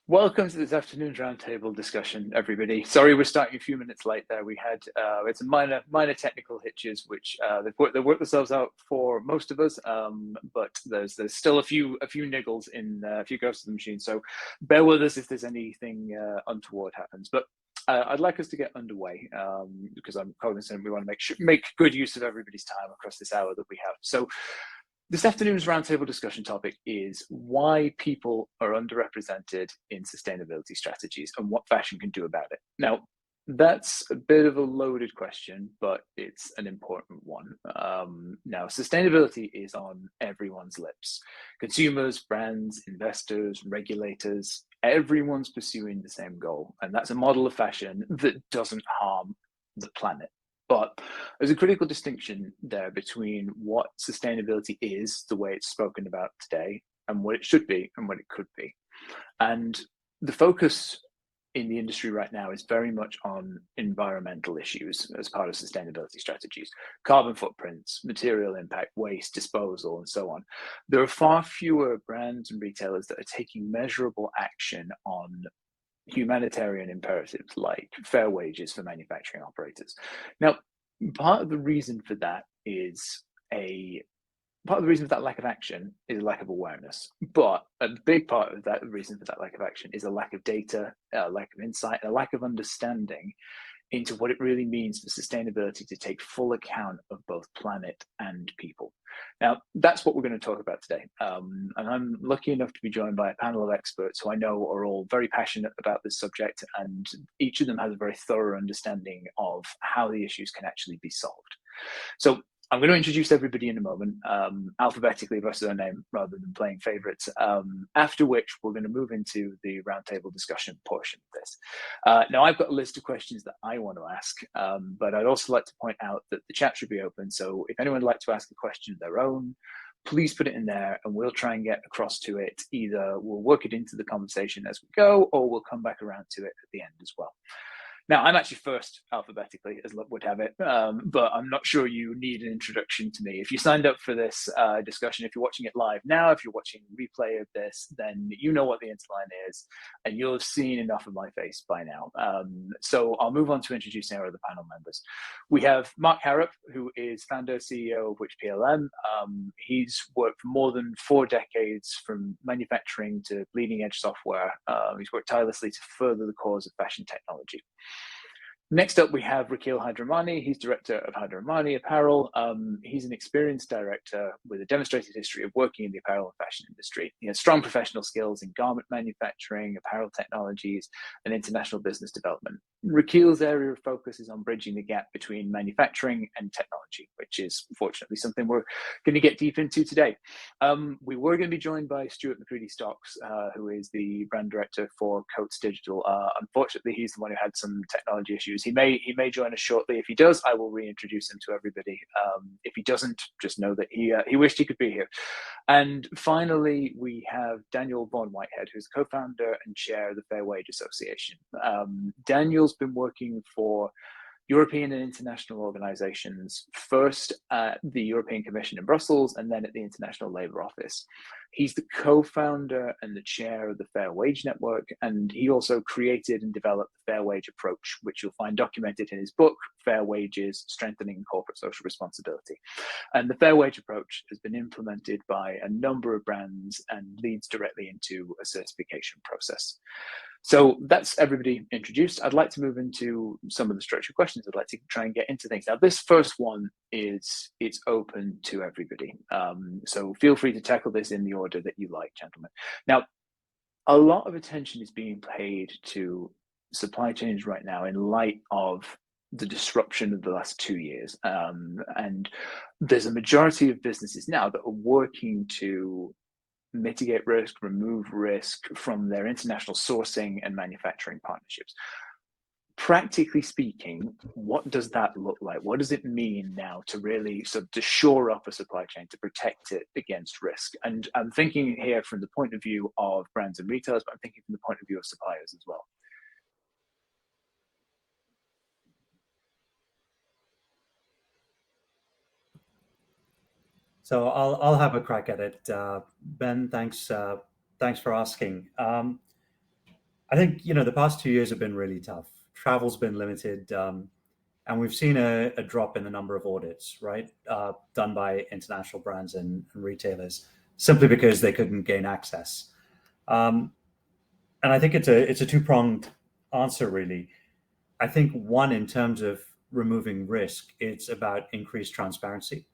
Welcome to this afternoon's roundtable discussion, everybody. Sorry, we're starting a few minutes late there. We had it's a minor technical hitches, which they worked themselves out for most of us, but there's still a few niggles in a few goes to the machine. So bear with us if there's anything untoward happens. But I'd like us to get underway because I'm cognizant we want to make good use of everybody's time across this hour that we have. So this afternoon's roundtable discussion topic is why people are underrepresented in sustainability strategies and what fashion can do about it. Now, that's a bit of a loaded question, but it's an important one. Now, sustainability is on everyone's lips. Consumers, brands, investors, regulators, everyone's pursuing the same goal. And that's a model of fashion that doesn't harm the planet. But there's a critical distinction there between what sustainability is, the way it's spoken about today, and what it should be and what it could be. And the focus in the industry right now is very much on environmental issues as part of sustainability strategies, carbon footprints, material impact, waste, disposal, and so on. There are far fewer brands and retailers that are taking measurable action on humanitarian imperatives like fair wages for manufacturing operators. Now, part of the reason for that lack of action is a lack of awareness. But a big part of that reason for that lack of action is a lack of data, a lack of insight, and a lack of understanding into what it really means for sustainability to take full account of both planet and people. Now, that's what we're going to talk about today. And I'm lucky enough to be joined by a panel of experts who I know are all very passionate about this subject, and each of them has a very thorough understanding of how the issues can actually be solved. So I'm going to introduce everybody in a moment, alphabetically versus their name rather than playing favorites, after which we're going to move into the roundtable discussion portion of this. Now, I've got a list of questions that I want to ask, but I'd also like to point out that the chat should be open. So if anyone would like to ask a question of their own, please put it in there and we'll try and get across to it. Either we'll work it into the conversation as we go, or we'll come back around to it at the end as well. Now, I'm actually first alphabetically, as luck would have it, but I'm not sure you need an introduction to me. If you signed up for this discussion, if you're watching it live now, if you're watching a replay of this, then you know what the interline is, and you'll have seen enough of my face by now. So I'll move on to introducing our other panel members. We have Mark Harrop, who is founder, CEO of Which PLM. He's worked for more than 4 decades from manufacturing to bleeding edge software. He's worked tirelessly to further the cause of fashion technology. Next up, we have Rakil Hydramani. He's director of Hydramani Apparel. He's an experienced director with a demonstrated history of working in the apparel and fashion industry. He has strong professional skills in garment manufacturing, apparel technologies, and international business development. Rakil's area of focus is on bridging the gap between manufacturing and technology, which is fortunately something we're going to get deep into today. We were going to be joined by Stuart Mccready Stocks, who is the brand director for Coates Digital. Unfortunately, he's the one who had some technology issues. He may join us shortly. If he does, I will reintroduce him to everybody. If he doesn't, just know that he wished he could be here. And finally, we have Daniel Vaughan Whitehead, who's the co-founder and chair of the Fair Wage Association. Daniel's been working for European and international organizations, first at the European Commission in Brussels and then at the International Labour Office. He's the co-founder and the chair of the Fair Wage Network, and he also created and developed the Fair Wage Approach, which you'll find documented in his book, Fair Wages, Strengthening Corporate Social Responsibility. And the Fair Wage Approach has been implemented by a number of brands and leads directly into a certification process. So that's everybody introduced. I'd like to move into some of the structured questions. I'd like to try and get into things. Now, this first one it's open to everybody. So feel free to tackle this in the order that you like, gentlemen. Now, a lot of attention is being paid to supply chains right now in light of the disruption of the last 2 years. And there's a majority of businesses now that are working to mitigate risk, remove risk from their international sourcing and manufacturing partnerships. Practically speaking, what does that look like? What does it mean now to really sort of to shore up a supply chain, to protect it against risk? And I'm thinking here from the point of view of brands and retailers, but I'm thinking from the point of view of suppliers as well. So I'll have a crack at it. Ben, thanks for asking. I think, the past 2 years have been really tough. Travel's been limited, and we've seen a drop in the number of audits, right, done by international brands and retailers, simply because they couldn't gain access. And I think it's a two-pronged answer, really. I think one, in terms of removing risk, it's about increased transparency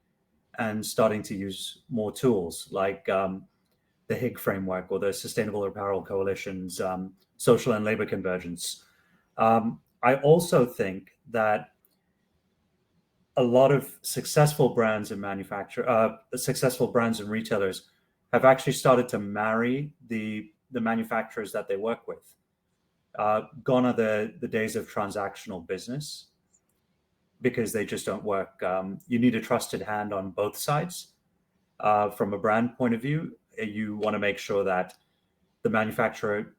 and starting to use more tools like the HIG framework or the Sustainable Apparel Coalition's social and labor convergence. I also think that a lot of successful brands and successful brands and retailers have actually started to marry the manufacturers that they work with. Gone are the days of transactional business, because they just don't work. You need a trusted hand on both sides. From a brand point of view, you want to make sure that the manufacturer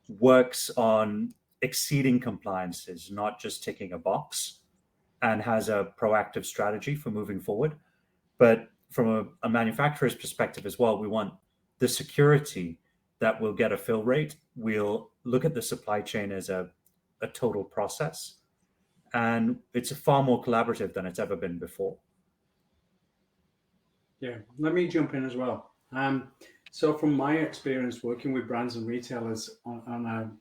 works on exceeding compliances, not just ticking a box, and has a proactive strategy for moving forward. But from a manufacturer's perspective as well, we want the security that we'll get a fill rate. We'll look at the supply chain as a total process, and it's far more collaborative than it's ever been before. Yeah, let me jump in as well. So from my experience working with brands and retailers on an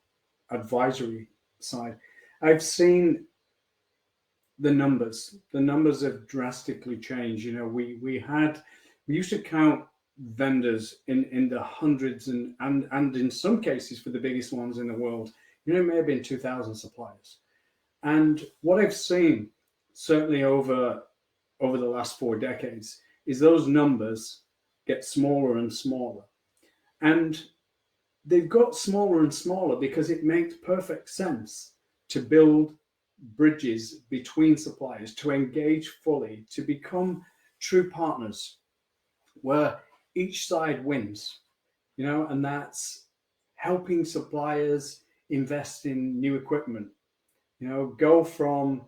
advisory side, I've seen the numbers. The numbers have drastically changed. We used to count vendors in the hundreds and in some cases, for the biggest ones in the world, it may have been 2,000 suppliers. And what I've seen, certainly over the last 4 decades, is those numbers get smaller and smaller. And they've got smaller and smaller because it makes perfect sense to build bridges between suppliers, to engage fully, to become true partners where each side wins, and that's helping suppliers invest in new equipment, go from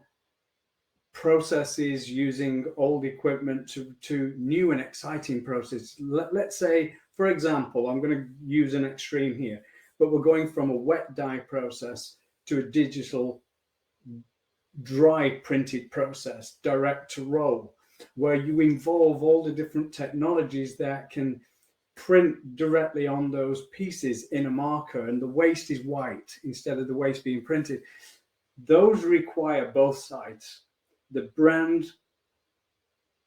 processes using old equipment to new and exciting processes. Let's say, for example, I'm going to use an extreme here, but we're going from a wet dye process to a digital dry printed process, direct to roll, where you involve all the different technologies that can print directly on those pieces in a marker, and the waste is white instead of the waste being printed. Those require both sides. The brand,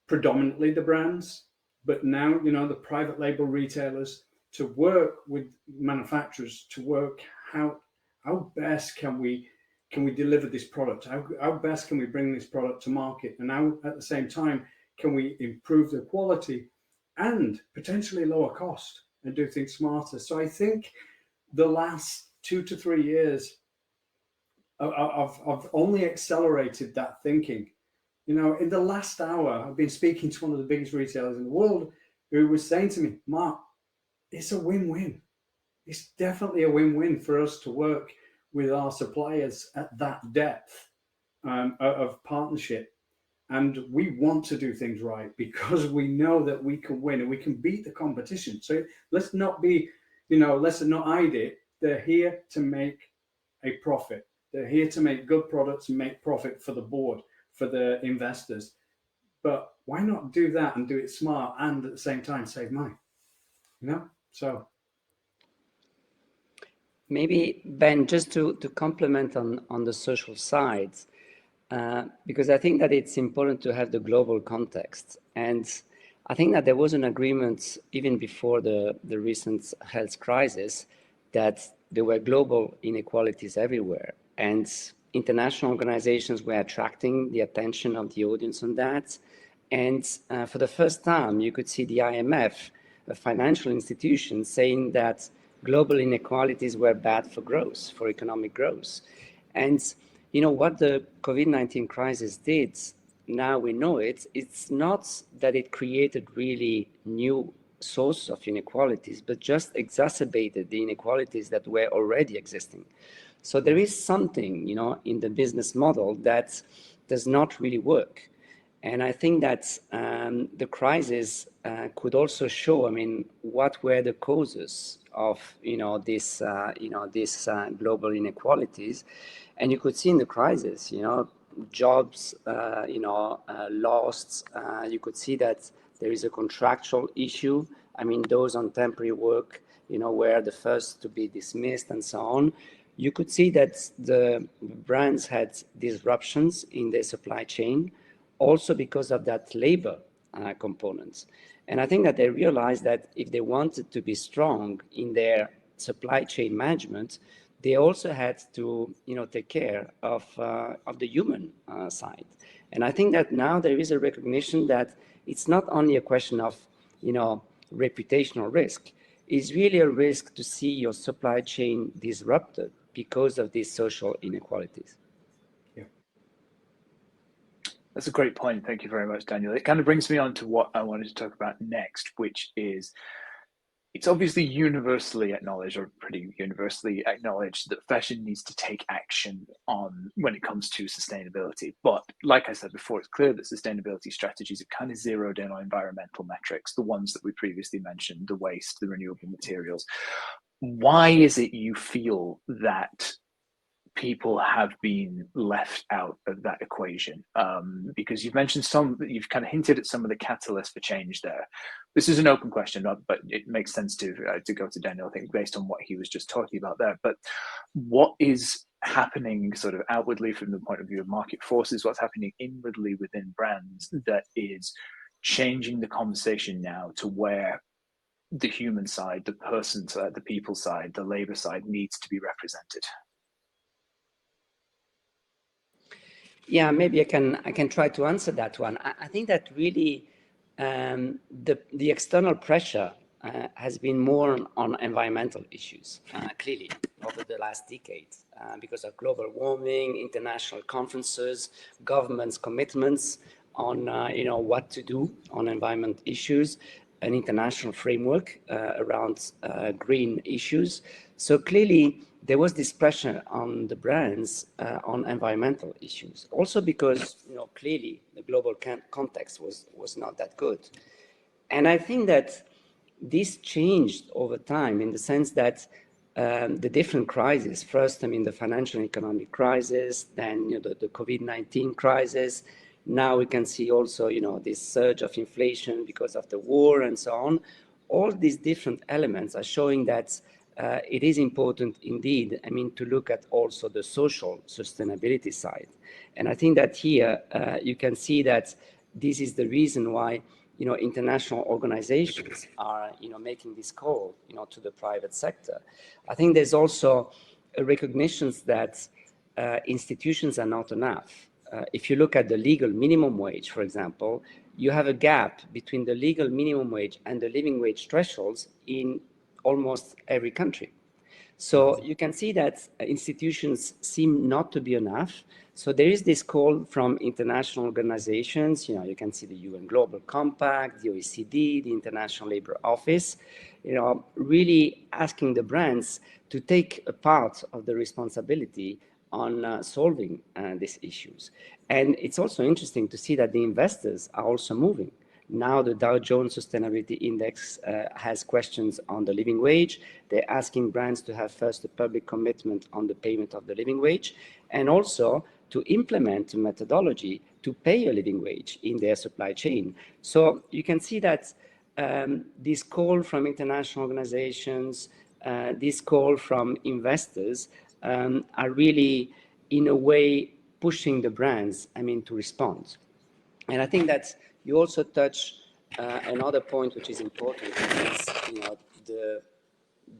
predominantly the brands, but now, the private label retailers, to work with manufacturers, to work how best can we deliver this product? How best can we bring this product to market? And how, at the same time, can we improve the quality and potentially lower cost and do things smarter? So I think the last 2 to 3 years, I've only accelerated that thinking. In the last hour, I've been speaking to one of the biggest retailers in the world who was saying to me, Mark, it's a win-win. It's definitely a win-win for us to work with our suppliers at that depth of partnership. And we want to do things right because we know that we can win and we can beat the competition. So let's not hide it. They're here to make a profit. They're here to make good products and make profit for the board, for the investors. But why not do that and do it smart and at the same time save money? So maybe, Ben, just to complement on the social side, because I think that it's important to have the global context. And I think that there was an agreement even before the recent health crisis that there were global inequalities everywhere. And international organizations were attracting the attention of the audience on that. And for the first time, you could see the IMF, a financial institution, saying that global inequalities were bad for growth, for economic growth. And what the COVID-19 crisis did, now we know it's not that it created really new source of inequalities, but just exacerbated the inequalities that were already existing. So there is something, in the business model that does not really work. And I think that the crisis could also show, what were the causes of this global inequalities, and you could see in the crisis, jobs lost. You could see that there is a contractual issue. I mean, those on temporary work, were the first to be dismissed and so on. You could see that the brands had disruptions in their supply chain, also because of that labor components. And I think that they realized that if they wanted to be strong in their supply chain management, they also had to, take care of the human side. And I think that now there is a recognition that it's not only a question of, reputational risk. It's really a risk to see your supply chain disrupted because of these social inequalities. Yeah. That's a great point. Thank you very much, Daniel. It kind of brings me on to what I wanted to talk about next, which is, it's obviously universally acknowledged, or pretty universally acknowledged, that fashion needs to take action on when it comes to sustainability. But like I said before, it's clear that sustainability strategies have kind of zeroed in on environmental metrics, the ones that we previously mentioned, the waste, the renewable materials. Why is it you feel that people have been left out of that equation? Because you've mentioned you've kind of hinted at some of the catalysts for change there. This is an open question, but it makes sense to go to Daniel, I think, based on what he was just talking about there. But what is happening sort of outwardly from the point of view of market forces? What's happening inwardly within brands that is changing the conversation now to where the human side, the person side, the people side, the labor side needs to be represented? Yeah, maybe I can try to answer that one. I think that really the external pressure has been more on environmental issues, clearly, over the last decade, because of global warming, international conferences, governments' commitments on what to do on environment issues, an international framework around green issues. So clearly, there was this pressure on the brands on environmental issues. Also because, clearly the global context was not that good. And I think that this changed over time in the sense that the different crises, first, the financial and economic crisis, then, the COVID-19 crisis. Now we can see also, this surge of inflation because of the war and so on. All these different elements are showing that it is important indeed, to look at also the social sustainability side. And I think that here you can see that this is the reason why, international organizations are, making this call, to the private sector. I think there's also a recognition that institutions are not enough. If you look at the legal minimum wage, for example, you have a gap between the legal minimum wage and the living wage thresholds in almost every country. So you can see that institutions seem not to be enough. So there is this call from international organizations. You can see the UN Global Compact, the OECD, the International Labour Office, really asking the brands to take a part of the responsibility on solving these issues. And it's also interesting to see that the investors are also moving. Now the Dow Jones Sustainability Index has questions on the living wage. They're asking brands to have first a public commitment on the payment of the living wage, and also to implement a methodology to pay a living wage in their supply chain. So you can see that this call from international organizations, this call from investors are really, in a way, pushing the brands, to respond. And I think that you also touch another point which is important, which is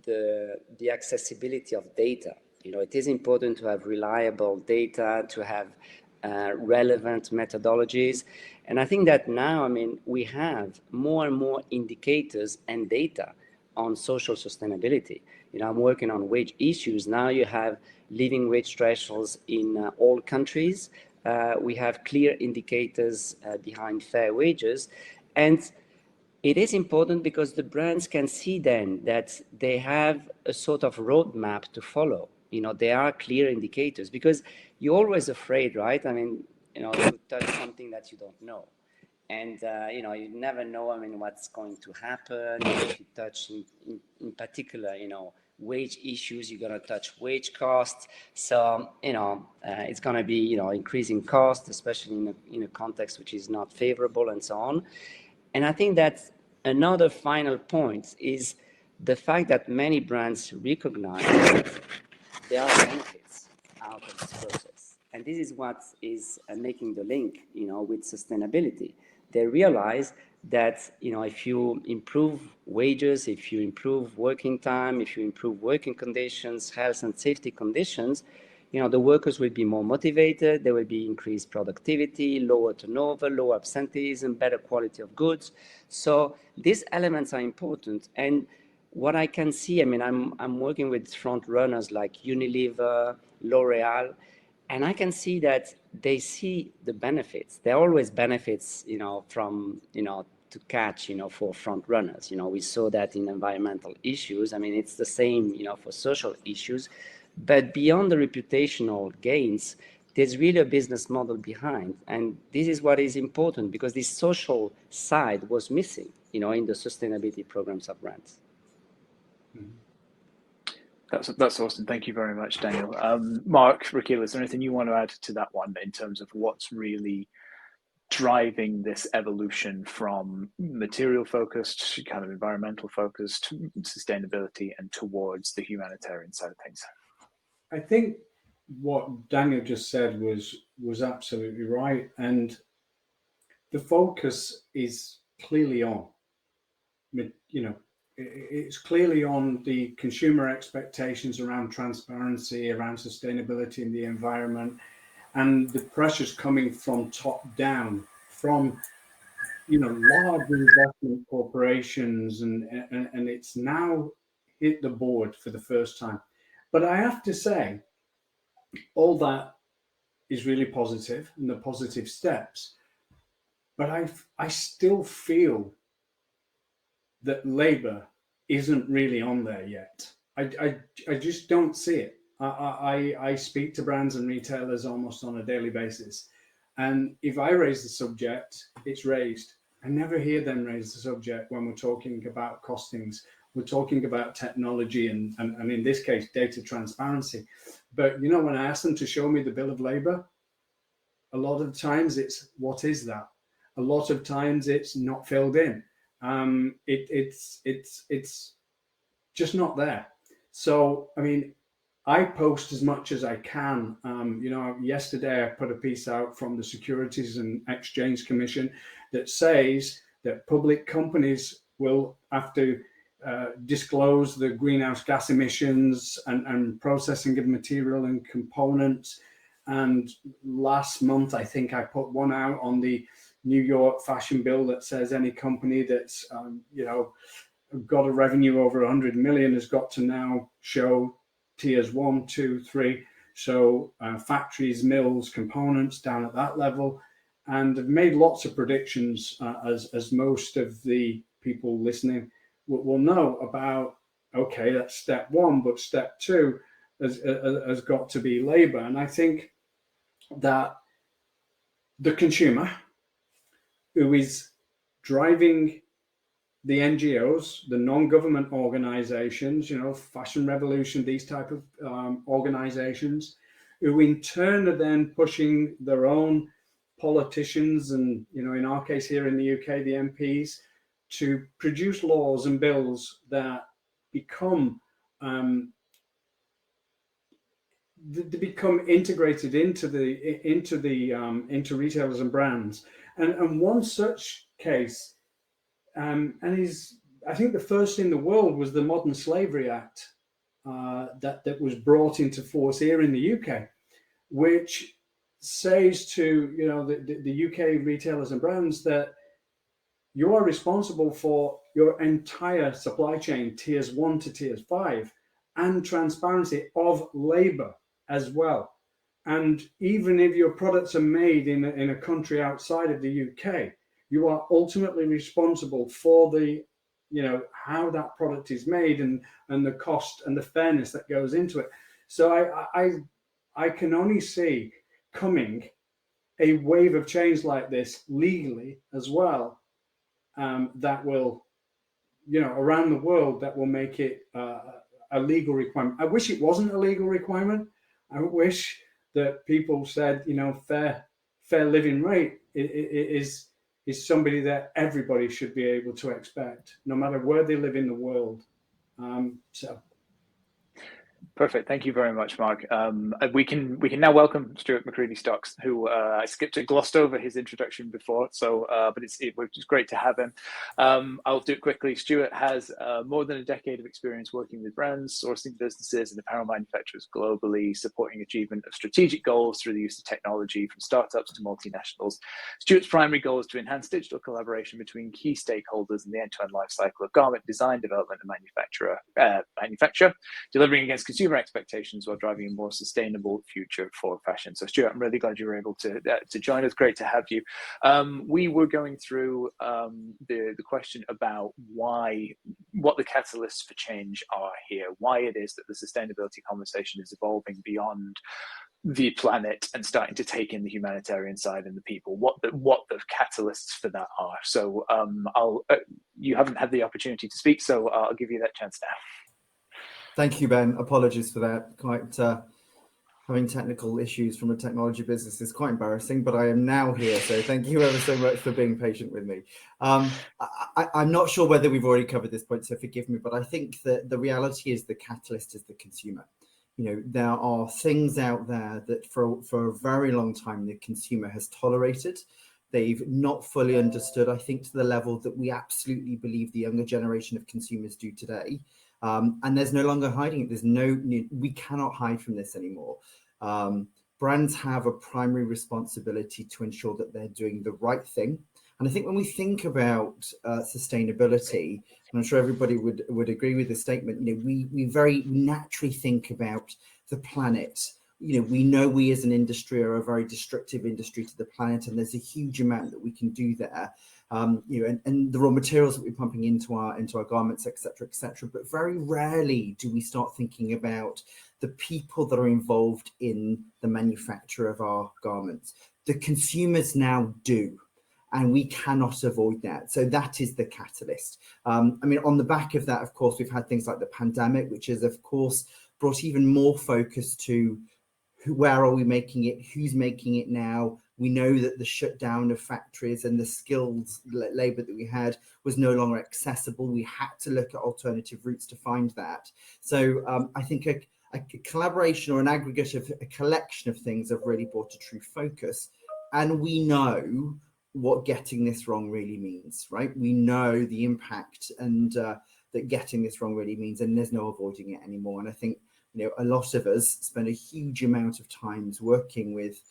the accessibility of data. It is important to have reliable data, to have relevant methodologies. And I think that now, we have more and more indicators and data on social sustainability. I'm working on wage issues. Now you have living wage thresholds in all countries. We have clear indicators behind fair wages. And it is important because the brands can see then that they have a sort of roadmap to follow. There are clear indicators, because you're always afraid, right? To touch something that you don't know. And you never know, I mean, what's going to happen. If you touch in particular, wage issues, you're going to touch wage costs. So, it's going to be, increasing costs, especially in a context which is not favorable and so on. And I think that another final point is the fact that many brands recognize that there are benefits out of this process. And this is what is making the link, with sustainability. They realize that, if you improve wages, if you improve working time, if you improve working conditions, health and safety conditions, the workers will be more motivated, there will be increased productivity, lower turnover, lower absenteeism, better quality of goods. So these elements are important. And what I can see, I mean, I'm working with front runners like Unilever, L'Oreal, and I can see that they see the benefits. There are always benefits, from, to catch, for front runners. We saw that in environmental issues. I mean, it's the same, for social issues. But beyond the reputational gains, there's really a business model behind. And this is what is important, because this social side was missing, in the sustainability programs of brands. That's awesome. Thank you very much, Daniel. Mark, Rakil, is there anything you want to add to that one in terms of what's really driving this evolution from material focused, kind of environmental focused, sustainability, and towards the humanitarian side of things? I think what Daniel just said was absolutely right, and the focus is clearly on, it's clearly on the consumer expectations around transparency, around sustainability in the environment, and the pressures coming from top down, from large investment corporations, and it's now hit the board for the first time. But I have to say, all that is really positive, and the positive steps. But I still feel that labor isn't really on there yet. I just don't see it. I speak to brands and retailers almost on a daily basis. And if I raise the subject, it's raised. I never hear them raise the subject when we're talking about costings. We're talking about technology and in this case, data transparency. But, when I ask them to show me the bill of labor, a lot of times it's, what is that? A lot of times it's not filled in. It's just not there. So, I mean, I post as much as I can. Yesterday I put a piece out from the Securities and Exchange Commission that says that public companies will have to disclose the greenhouse gas emissions and processing of material and components. And last month, I think I put one out on the New York fashion bill that says any company that's got a revenue over 100 million has got to now show tiers 1, 2, 3. So factories, mills, components down at that level, and have made lots of predictions, as most of the people listening will know about. Okay, that's step 1, but step 2 has got to be labor. And I think that the consumer who is driving the NGOs, the non-government organizations, Fashion Revolution, these type of organizations, who in turn are then pushing their own politicians and, in our case here in the UK, the MPs, to produce laws and bills that become integrated into retailers and brands. And one such case, I think the first in the world, was the Modern Slavery Act that was brought into force here in the UK, which says to the UK retailers and brands that you are responsible for your entire supply chain, tiers 1 to tiers 5, and transparency of labor as well. And even if your products are made in a country outside of the UK, you are ultimately responsible for the, how that product is made and the cost and the fairness that goes into it. So I can only see coming a wave of change like this legally as well, that will, around the world, that will make it a legal requirement. I wish it wasn't a legal requirement. I wish that people said, fair living rate is somebody that everybody should be able to expect, no matter where they live in the world. So. Perfect. Thank you very much, Mark. We can now welcome Stuart Mccready Stocks, who I glossed over his introduction before. So, but it's great to have him. I'll do it quickly. Stuart has more than a decade of experience working with brands, sourcing businesses and apparel manufacturers globally, supporting achievement of strategic goals through the use of technology from startups to multinationals. Stuart's primary goal is to enhance digital collaboration between key stakeholders in the end-to-end life cycle of garment design, development, and manufacture, delivering against consumer expectations while driving a more sustainable future for fashion. So Stuart, I'm really glad you were able to join us. Great to have you. We were going through the question about what the catalysts for change are here, why it is that the sustainability conversation is evolving beyond the planet and starting to take in the humanitarian side and the people, what the catalysts for that are. So you haven't had the opportunity to speak, so I'll give you that chance now. Thank you, Ben. Apologies for that. Quite having technical issues from a technology business is quite embarrassing, but I am now here. So thank you ever so much for being patient with me. I'm not sure whether we've already covered this point, so forgive me, but I think that the reality is the catalyst is the consumer. There are things out there that for a very long time, the consumer has tolerated. They've not fully understood, I think, to the level that we absolutely believe the younger generation of consumers do today. And there's no longer hiding it. We cannot hide from this anymore. Brands have a primary responsibility to ensure that they're doing the right thing. And I think when we think about sustainability, and I'm sure everybody would agree with this statement, we very naturally think about the planet. We know we as an industry are a very destructive industry to the planet, and there's a huge amount that we can do there. And the raw materials that we're pumping into our garments, et cetera, but very rarely do we start thinking about the people that are involved in the manufacture of our garments. The consumers now do, and we cannot avoid that. So that is the catalyst. On the back of that, of course, we've had things like the pandemic, which has, of course, brought even more focus to where are we making it, who's making it now. We know that the shutdown of factories and the skilled labor that we had was no longer accessible. We had to look at alternative routes to find that. So I think a collaboration or an aggregate of a collection of things have really brought a true focus. And we know what getting this wrong really means, right? We know the impact and that getting this wrong really means, and there's no avoiding it anymore. And I think a lot of us spend a huge amount of times working with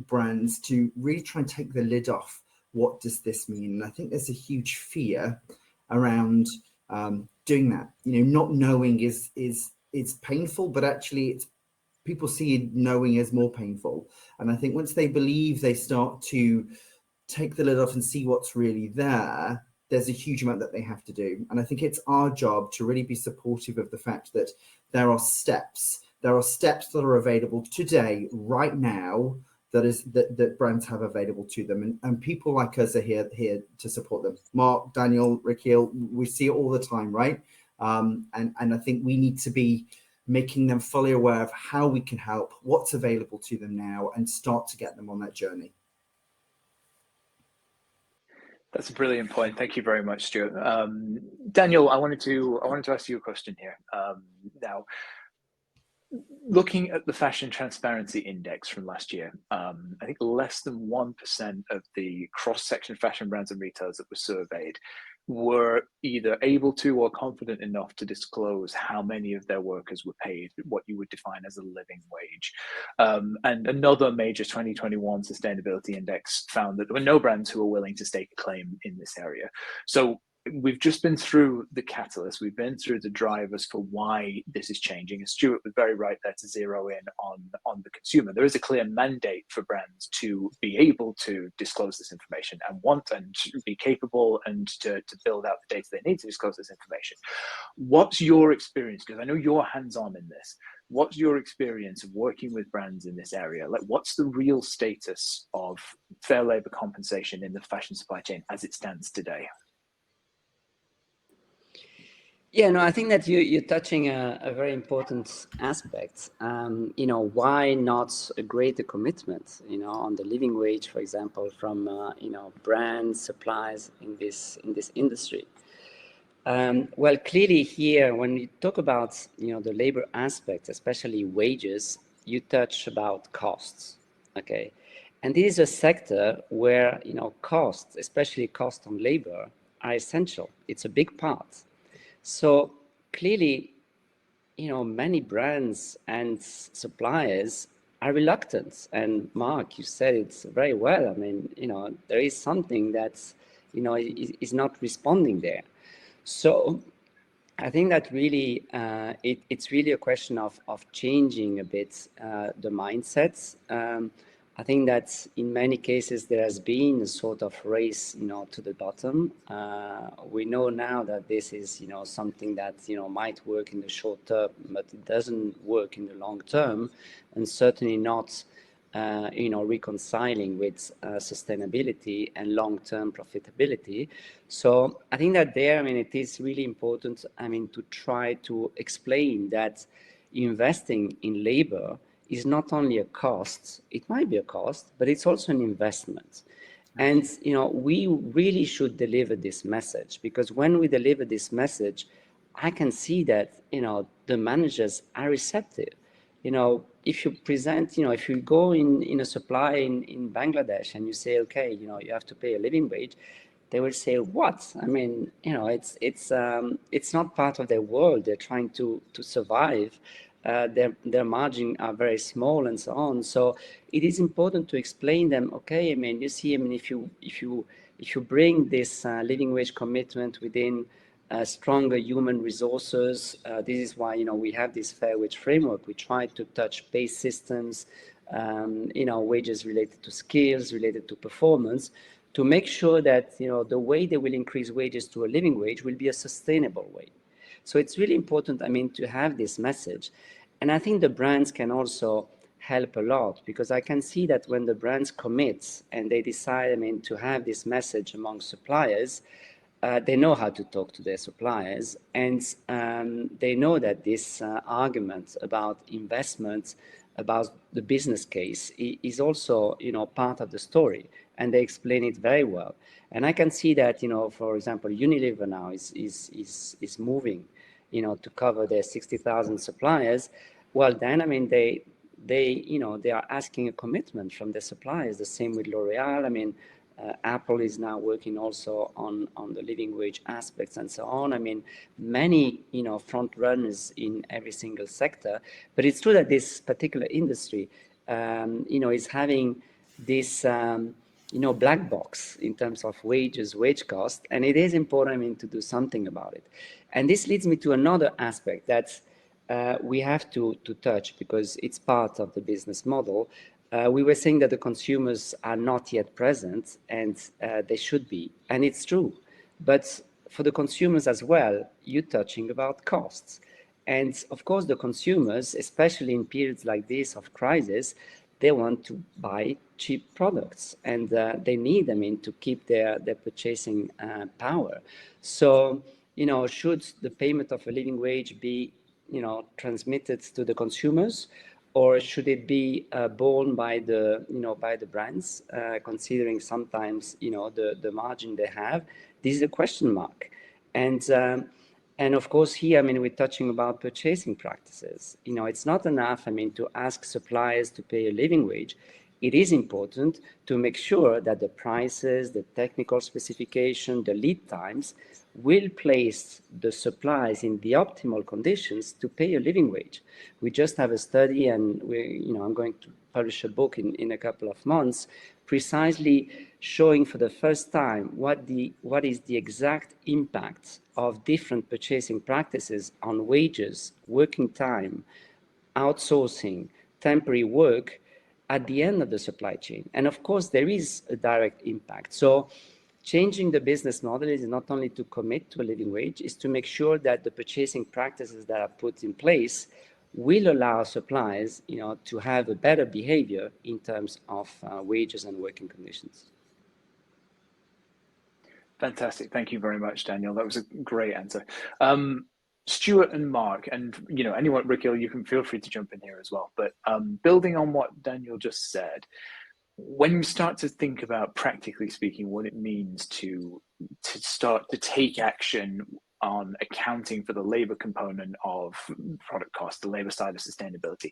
brands to really try and take the lid off. What does this mean? And I think there's a huge fear around doing that. Not knowing is painful, but actually people see knowing as more painful. And I think once they believe, they start to take the lid off and see what's really there. There's a huge amount that they have to do. And I think it's our job to really be supportive of the fact that there are steps that are available today, right now, that brands have available to them. And people like us are here to support them. Mark, Daniel, Richie, we see it all the time, right? And I think we need to be making them fully aware of how we can help, what's available to them now, and start to get them on that journey. That's a brilliant point. Thank you very much, Stuart. Daniel, I wanted to ask you a question here. Now, looking at the Fashion Transparency Index from last year, I think less than 1% of the cross-section fashion brands and retailers that were surveyed were either able to or confident enough to disclose how many of their workers were paid what you would define as a living wage. And another major 2021 sustainability index found that there were no brands who were willing to stake a claim in this area. So we've just been through the catalyst, we've been through the drivers for why this is changing. And Stuart was very right there to zero in on the consumer. There is a clear mandate for brands to be able to disclose this information and want and be capable and to build out the data they need to disclose this information. What's your experience? Because I know you're hands-on in this. What's your experience of working with brands in this area? Like, what's the real status of fair labor compensation in the fashion supply chain as it stands today? Yeah, no, I think that you're touching a very important aspect. Why not a greater commitment, on the living wage, for example, from brands, suppliers in this industry? Well, clearly here, when we talk about the labor aspect, especially wages, you touch about costs, okay? And this is a sector where costs, especially cost on labor, are essential. It's a big part. So clearly, many brands and suppliers are reluctant. And Mark, you said it very well. I mean, there is something that's, is not responding there. So I think that really, it's really a question of changing a bit the mindsets. I think that in many cases there has been a sort of race, to the bottom. We know now that this is, something that might work in the short term, but it doesn't work in the long term, and certainly not, reconciling with sustainability and long-term profitability. So I think that there, it is really important, to try to explain that investing in labor is not only a cost, it might be a cost, but it's also an investment. And, we really should deliver this message, because when we deliver this message, I can see that, the managers are receptive. If you present, if you go in a supply in Bangladesh and you say, okay, you have to pay a living wage, they will say, what? I mean, it's not part of their world. They're trying to survive. Their margin are very small and so on. So it is important to explain them, okay, you see, if you bring this living wage commitment within stronger human resources, this is why, we have this fair wage framework. We try to touch pay systems, wages related to skills, related to performance, to make sure that, the way they will increase wages to a living wage will be a sustainable way. So it's really important, to have this message. And I think the brands can also help a lot, because I can see that when the brands commit and they decide, to have this message among suppliers, they know how to talk to their suppliers, and they know that this argument about investment, about the business case is also, part of the story, and they explain it very well. And I can see that, for example, Unilever now is moving, to cover their 60,000 suppliers. Well, then, they are asking a commitment from their suppliers. The same with L'Oreal. Apple is now working also on the living wage aspects and so on. Many, front runners in every single sector. But it's true that this particular industry, is having this, black box in terms of wages, wage cost, and it is important, to do something about it. And this leads me to another aspect that we have to touch, because it's part of the business model. We were saying that the consumers are not yet present, and they should be, and it's true. But for the consumers as well, you're touching about costs. And of course, the consumers, especially in periods like this of crisis, they want to buy cheap products, and they need, to keep their purchasing power. So, should the payment of a living wage be, transmitted to the consumers, or should it be borne by the, by the brands, considering sometimes, the margin they have? This is a question mark. And of course, here, we're touching about purchasing practices. It's not enough, to ask suppliers to pay a living wage. It is important to make sure that the prices, the technical specification, the lead times will place the supplies in the optimal conditions to pay a living wage. We just have a study, and I'm going to publish a book in a couple of months, precisely showing for the first time what is the exact impact of different purchasing practices on wages, working time, outsourcing, temporary work at the end of the supply chain. And of course, there is a direct impact. So changing the business model is not only to commit to a living wage, is to make sure that the purchasing practices that are put in place will allow suppliers, to have a better behavior in terms of wages and working conditions. Fantastic. Thank you very much, Daniel. That was a great answer. Stuart and Mark, and anyone, Ricky, you can feel free to jump in here as well. But building on what Daniel just said, when you start to think about, practically speaking, what it means to start to take action on accounting for the labor component of product cost, the labor side of sustainability,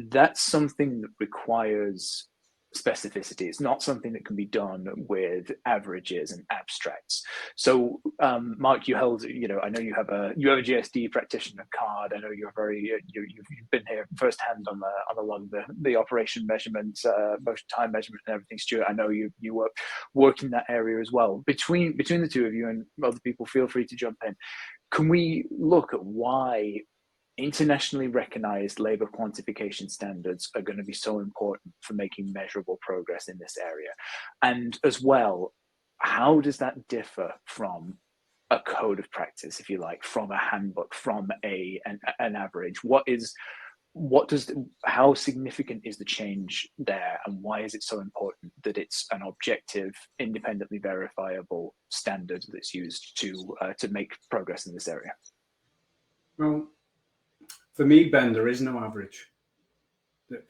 that's something that requires specificity. It's not something that can be done with averages and abstracts. So Mark, you held, I know you have a GSD practitioner card. I know you're you've been here firsthand on a lot of the operation measurements, motion time measurement and everything. Stuart, I know you work in that area as well. Between the two of you, and other people, feel free to jump in. Can we look at why internationally recognized labor quantification standards are going to be so important for making measurable progress in this area? And as well, how does that differ from a code of practice, if you like, from a handbook, from an average? How significant is the change there, and why is it so important that it's an objective, independently verifiable standard that's used to make progress in this area? Well, for me, Ben, there is no average.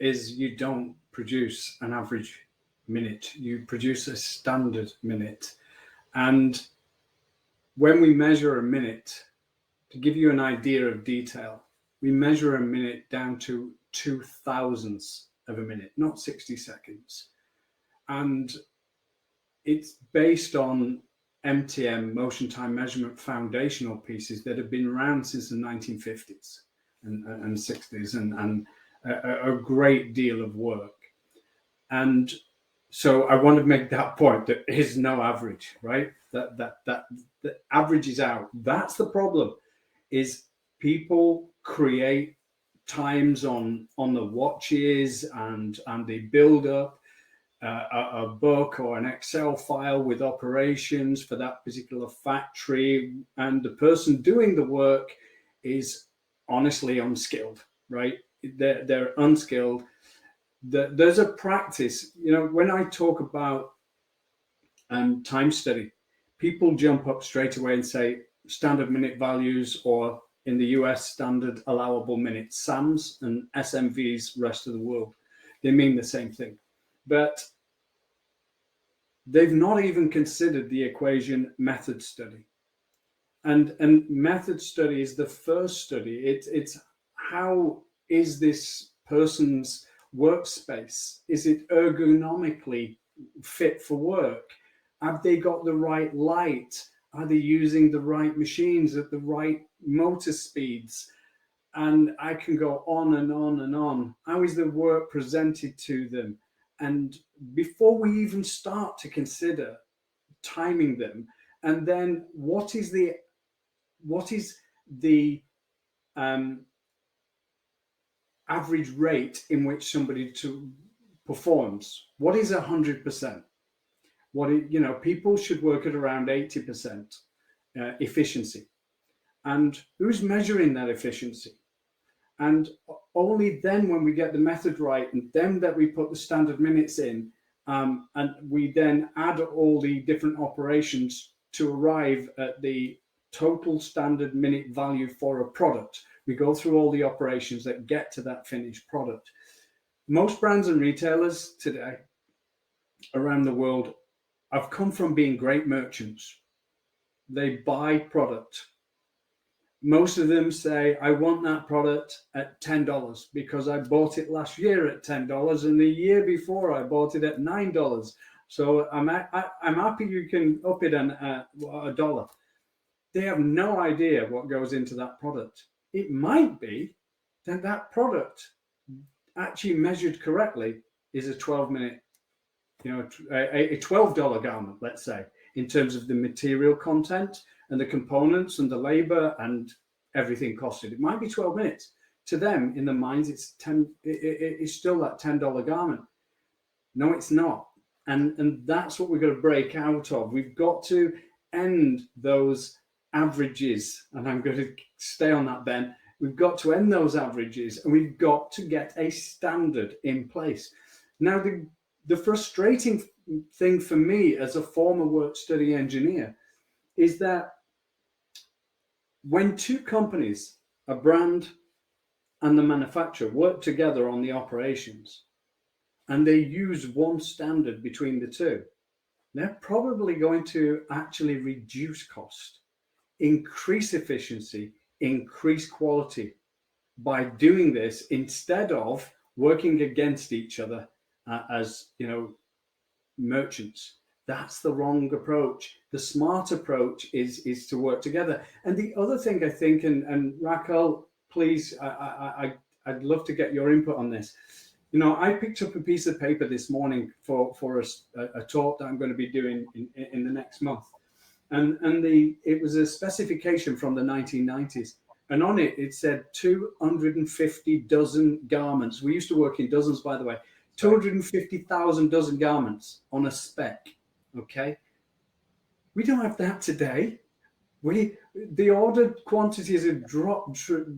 You don't produce an average minute. You produce a standard minute. And when we measure a minute, to give you an idea of detail, we measure a minute down to 2/1000ths of a minute, not 60 seconds. And it's based on MTM, motion time measurement, foundational pieces that have been around since the 1950s. And 60s, and a great deal of work. And so I want to make that point, that there is no average, right? That the average is out. That's the problem, is people create times on the watches and they build up a book or an Excel file with operations for that particular factory, and the person doing the work is honestly unskilled, right? They're unskilled. There's a practice, when I talk about time study, people jump up straight away and say standard minute values, or in the US, standard allowable minutes, SAMs and SMVs, rest of the world. They mean the same thing. But they've not even considered the equation method study. And method study is the first study. It's how is this person's workspace? Is it ergonomically fit for work? Have they got the right light? Are they using the right machines at the right motor speeds? And I can go on and on and on. How is the work presented to them? And before we even start to consider timing them, and then what is the average rate in which somebody performs? What is 100%? People should work at around 80% efficiency. And who's measuring that efficiency? And only then, when we get the method right, and then that we put the standard minutes in, and we then add all the different operations to arrive at the total standard minute value for a product. We go through all the operations that get to that finished product. Most brands and retailers today around the world have come from being great merchants. They buy product. Most of them say, I want that product at $10 because I bought it last year at $10 and the year before I bought it at $9. So I'm happy you can up it $1. They have no idea what goes into that product. It might be that product, actually measured correctly, is a 12-minute a $12 garment, let's say, in terms of the material content and the components and the labor and everything costed. It might be 12 minutes. To them, in their minds, it's it's still that $10 garment. No, it's not. And that's what we're going to break out of. We've got to end those averages. And I'm going to stay on that, Ben. We've got to end those averages, and we've got to get a standard in place. Now, the frustrating thing for me as a former work study engineer is that when two companies, a brand and the manufacturer, work together on the operations and they use one standard between the two, they're probably going to actually reduce cost, increase efficiency, increase quality by doing this instead of working against each other as merchants. That's the wrong approach. The smart approach is to work together. And the other thing I think, and Raquel, please, I'd love to get your input on this. I picked up a piece of paper this morning for a talk that I'm going to be doing in the next month. And it was a specification from the 1990s. And on it, it said 250 dozen garments. We used to work in dozens, by the way. 250,000 dozen garments on a spec. Okay. We don't have that today. The ordered quantities have dropped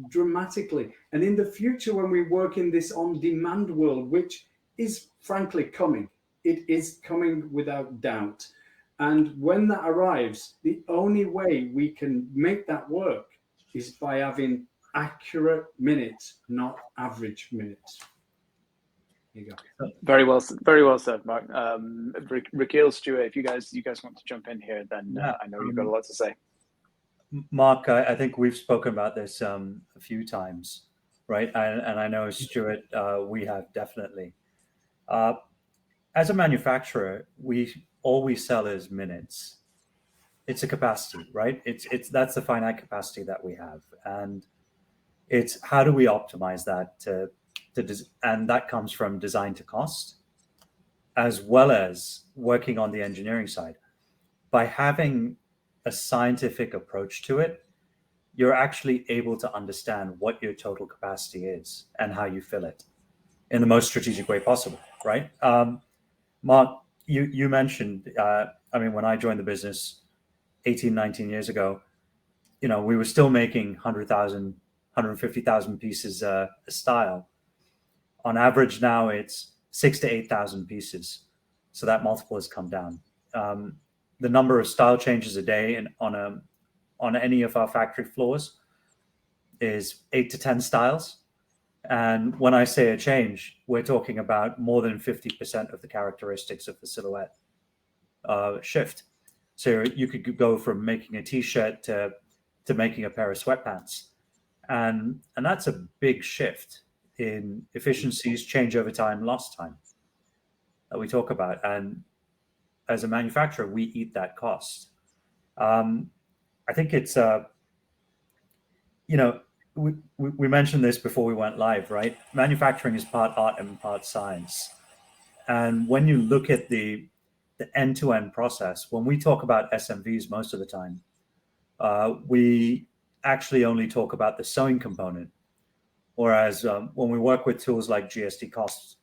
dramatically. And in the future, when we work in this on-demand world, which is frankly coming, it is coming without doubt. And when that arrives, the only way we can make that work is by having accurate minutes, not average minutes. There you go. Very well said, Mark. Raquel, Stuart, if you guys want to jump in here, then I know you've got a lot to say. Mark, I think we've spoken about this a few times, right? And I know, Stuart, we have definitely. As a manufacturer, all we sell is minutes. It's a capacity, right? That's the finite capacity that we have, and it's how do we optimize that and that comes from design to cost, as well as working on the engineering side. By having a scientific approach to it, you're actually able to understand what your total capacity is and how you fill it in the most strategic way possible, right? Mark, you mentioned, when I joined the business 18, 19 years ago, we were still making 100,000, 150,000 pieces a style. On average now, it's 6,000 to 8,000 pieces. So that multiple has come down. The number of style changes a day on any of our factory floors is 8 to 10 styles. And when I say a change, we're talking about more than 50% of the characteristics of the silhouette shift. So you could go from making a t-shirt to making a pair of sweatpants. And that's a big shift in efficiencies, change over time, lost time that we talk about. And as a manufacturer, we eat that cost. I think it's, we mentioned this before we went live, right? Manufacturing is part art and part science. And when you look at the end-to-end process, when we talk about SMVs most of the time, we actually only talk about the sewing component. Whereas when we work with tools like GSD costs,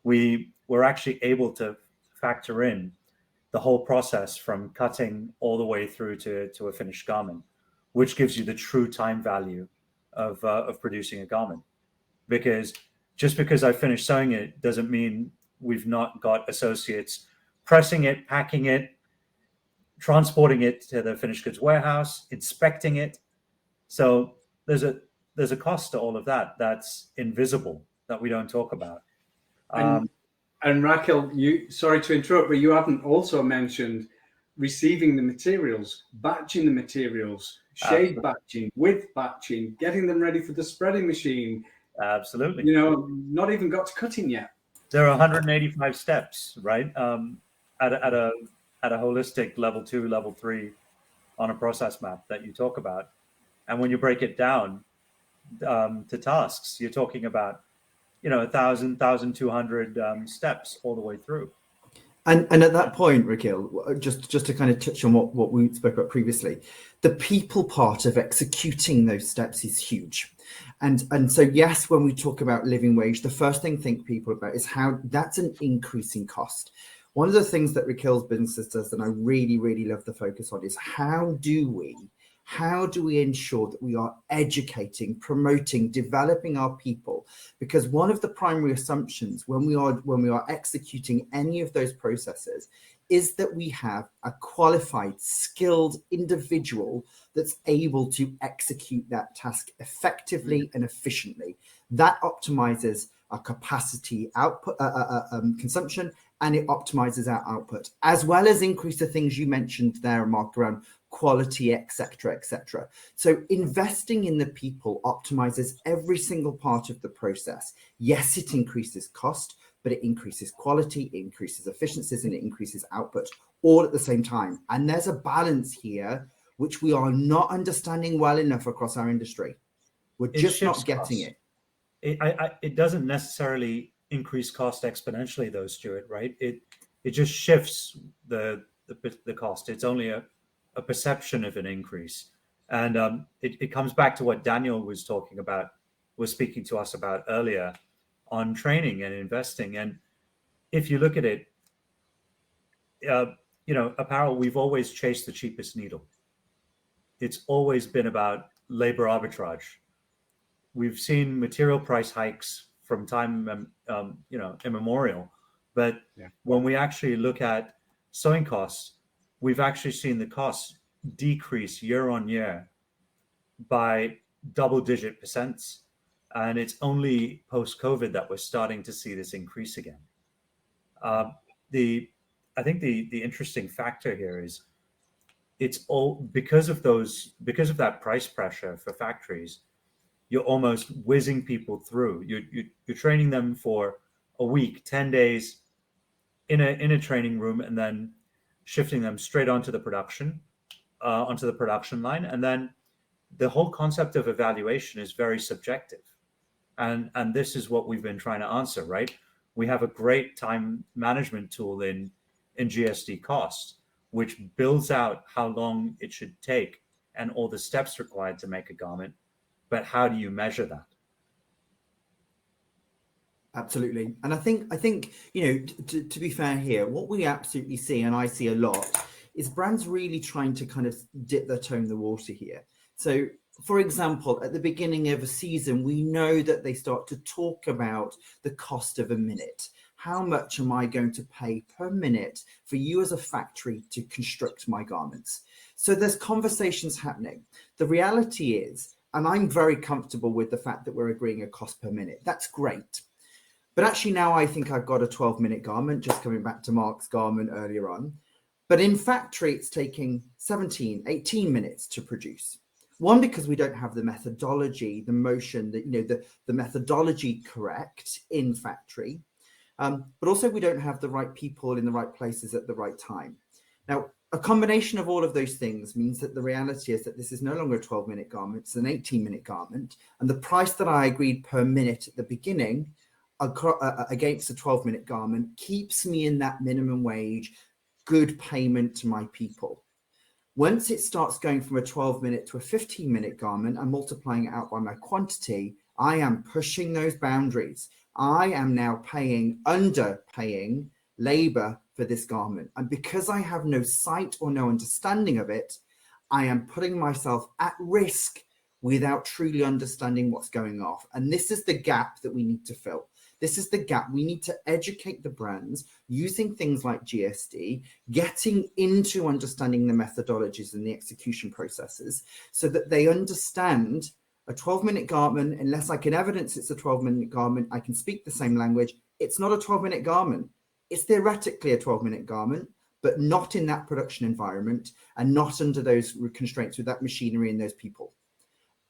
we're actually able to factor in the whole process from cutting all the way through to a finished garment, which gives you the true time value of producing a garment. Because just because I finished sewing it doesn't mean we've not got associates pressing it, packing it, transporting it to the finished goods warehouse, inspecting it. So there's a cost to all of that that's invisible that we don't talk about. And Raquel, sorry to interrupt, but you haven't also mentioned receiving the materials, batching the materials, shade batching, width batching, getting them ready for the spreading machine. Absolutely. Not even got to cutting yet. There are 185 steps, right? At a holistic level 2, level 3 on a process map that you talk about. And when you break it down to tasks, you're talking about 1,000, 1,200 steps all the way through. And at that point, Raquel, just to kind of touch on what we spoke about previously, the people part of executing those steps is huge. And so, yes, when we talk about living wage, the first thing think people about is how that's an increasing cost. One of the things that Raquel's business does, and I really, really love the focus on, is how do we ensure that we are educating, promoting, developing our people? Because one of the primary assumptions when we are executing any of those processes is that we have a qualified, skilled individual that's able to execute that task effectively and efficiently. That optimizes our capacity output, consumption, and it optimizes our output, as well as increase the things you mentioned there, Mark, around quality, etc. So investing in the people optimizes every single part of the process. Yes, it increases cost, but it increases quality, it increases efficiencies, and it increases output all at the same time. And there's a balance here which we are not understanding well enough across our industry. We're just not getting it. It doesn't necessarily increase cost exponentially, though, Stuart, right? It just shifts the cost. It's only a perception of an increase, and it comes back to what Daniel was speaking to us about earlier on training and investing. And if you look at it, apparel, we've always chased the cheapest needle. It's always been about labor arbitrage. We've seen material price hikes from time, immemorial. But when we actually look at sewing costs, we've actually seen the costs decrease year on year by double-digit percents. And it's only post-COVID that we're starting to see this increase again. I think the interesting factor here is it's all because of that price pressure for factories. You're almost whizzing people through. You're training them for a week, 10 days in a training room, and then shifting them straight onto the production line. And then the whole concept of evaluation is very subjective. And this is what we've been trying to answer, right? We have a great time management tool in GSD cost, which builds out how long it should take and all the steps required to make a garment. But how do you measure that? Absolutely. And I think to be fair here, what we absolutely see, and I see a lot, is brands really trying to kind of dip their toe in the water here. So, for example, at the beginning of a season, we know that they start to talk about the cost of a minute. How much am I going to pay per minute for you as a factory to construct my garments? So there's conversations happening. The reality is, and I'm very comfortable with the fact that we're agreeing a cost per minute. That's great. But actually now I think I've got a 12-minute garment, just coming back to Mark's garment earlier on. But in factory, it's taking 17, 18 minutes to produce. One, because we don't have the methodology, the motion, the methodology correct in factory. But also we don't have the right people in the right places at the right time. Now, a combination of all of those things means that the reality is that this is no longer a 12-minute garment, it's an 18-minute garment. And the price that I agreed per minute at the beginning against a 12-minute garment keeps me in that minimum wage, good payment to my people. Once it starts going from a 12-minute to a 15-minute garment and multiplying it out by my quantity, I am pushing those boundaries. I am now underpaying labor for this garment. And because I have no sight or no understanding of it, I am putting myself at risk without truly understanding what's going on. And this is the gap that we need to fill. This is the gap. We need to educate the brands using things like GSD, getting into understanding the methodologies and the execution processes so that they understand a 12-minute garment. Unless I can evidence it's a 12-minute garment, I can speak the same language. It's not a 12-minute garment. It's theoretically a 12-minute garment, but not in that production environment and not under those constraints with that machinery and those people.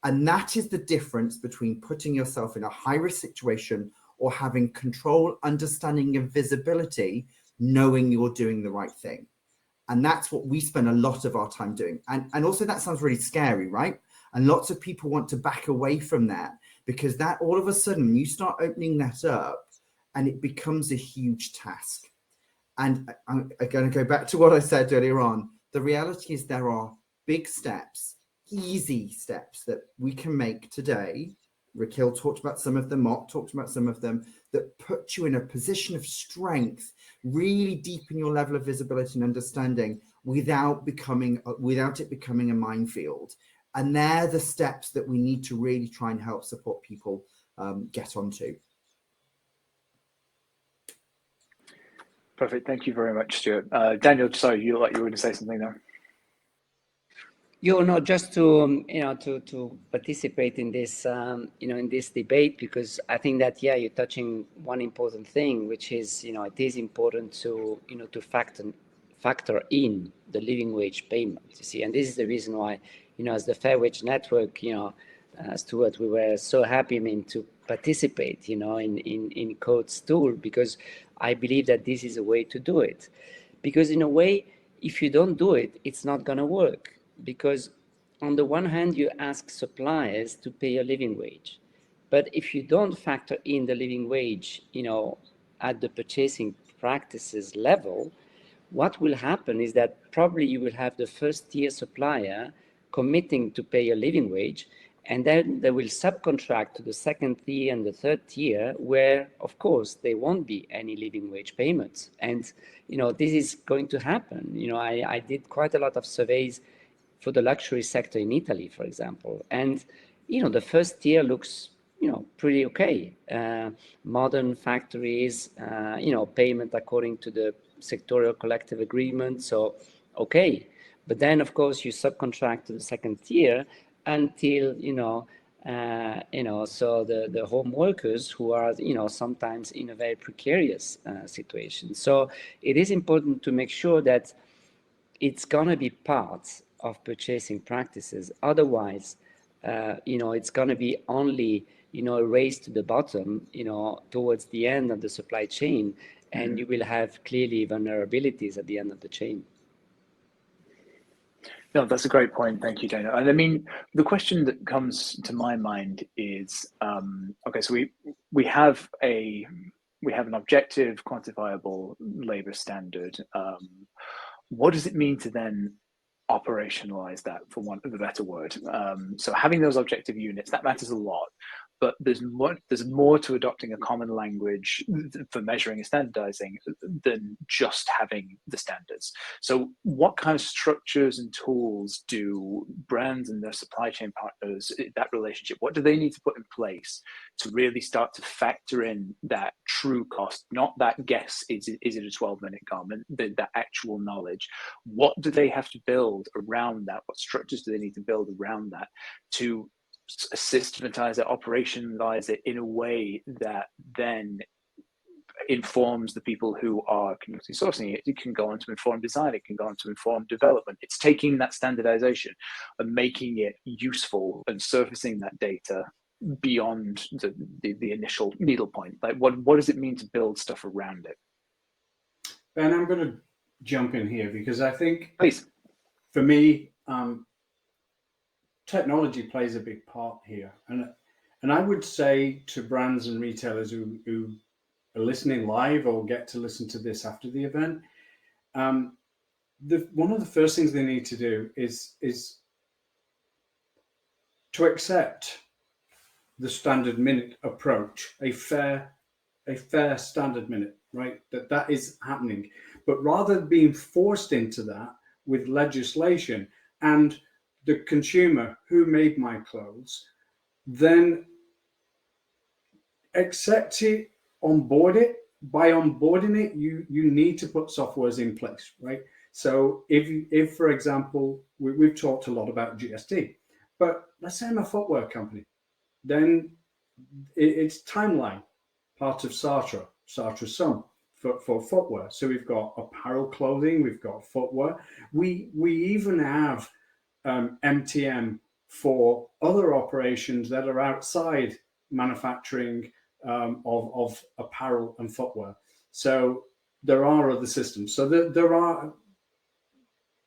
And that is the difference between putting yourself in a high-risk situation or having control, understanding, and visibility, knowing you're doing the right thing. And that's what we spend a lot of our time doing. And also that sounds really scary, right? And lots of people want to back away from that because that all of a sudden you start opening that up and it becomes a huge task. And I'm going to go back to what I said earlier on. The reality is there are big steps, easy steps that we can make today. Raquel talked about some of them, Mark talked about some of them, that put you in a position of strength, really deepen your level of visibility and understanding without it becoming a minefield. And they're the steps that we need to really try and help support people get onto. Perfect. Thank you very much, Stuart. Daniel, sorry, you were going to say something there. You know, just to to participate in this in this debate, because I think that you're touching one important thing, which is it is important to to factor in the living wage payment. You see, and this is the reason why as the Fair Wage Network, Stuart, we were so happy to participate in Code's tool, because I believe that this is a way to do it. Because in a way, if you don't do it, it's not going to work. Because on the one hand, you ask suppliers to pay a living wage. But if you don't factor in the living wage, at the purchasing practices level, what will happen is that probably you will have the first tier supplier committing to pay a living wage, and then they will subcontract to the second tier and the third tier, where, of course, there won't be any living wage payments. And, this is going to happen. I did quite a lot of surveys for the luxury sector in Italy, for example. And, the first tier looks, pretty okay. Modern factories, payment according to the sectorial collective agreement. So, okay. But then, of course, you subcontract to the second tier until, so the home workers who are, sometimes in a very precarious situation. So it is important to make sure that it's going to be part of purchasing practices. Otherwise, it's going to be only, a race to the bottom, towards the end of the supply chain, and you will have clearly vulnerabilities at the end of the chain. No, that's a great point. Thank you, Dana. And I mean, the question that comes to my mind is, okay, so we have an objective, quantifiable labor standard. What does it mean to then operationalize that, for want of a better word? So having those objective units, that matters a lot. But there's more to adopting a common language for measuring and standardizing than just having the standards. So what kind of structures and tools do brands and their supply chain partners, that relationship, what do they need to put in place to really start to factor in that true cost, not that guess, is it a 12-minute garment, the actual knowledge? What do they have to build around that? What structures do they need to build around that to systematize it, operationalize it in a way that then informs the people who are sourcing it? It can go on to inform design, it can go on to inform development. It's taking that standardization and making it useful and surfacing that data beyond the initial needle point. Like what does it mean to build stuff around it? Ben, I'm going to jump in here, because I think, please, for me, technology plays a big part here. And I would say to brands and retailers who are listening live or get to listen to this after the event, one of the first things they need to do is to accept the standard minute approach, a fair standard minute, right? That is happening. But rather than being forced into that with legislation and the consumer who made my clothes, then accept it, onboard it. By onboarding it, you need to put softwares in place, right? So if for example, we've talked a lot about GST, but let's say I'm a footwear company, then it's Timeline, part of Sartre Sum for footwear. So we've got apparel clothing, we've got footwear. We even have MTM for other operations that are outside manufacturing of apparel and footwear. So there are other systems. So there are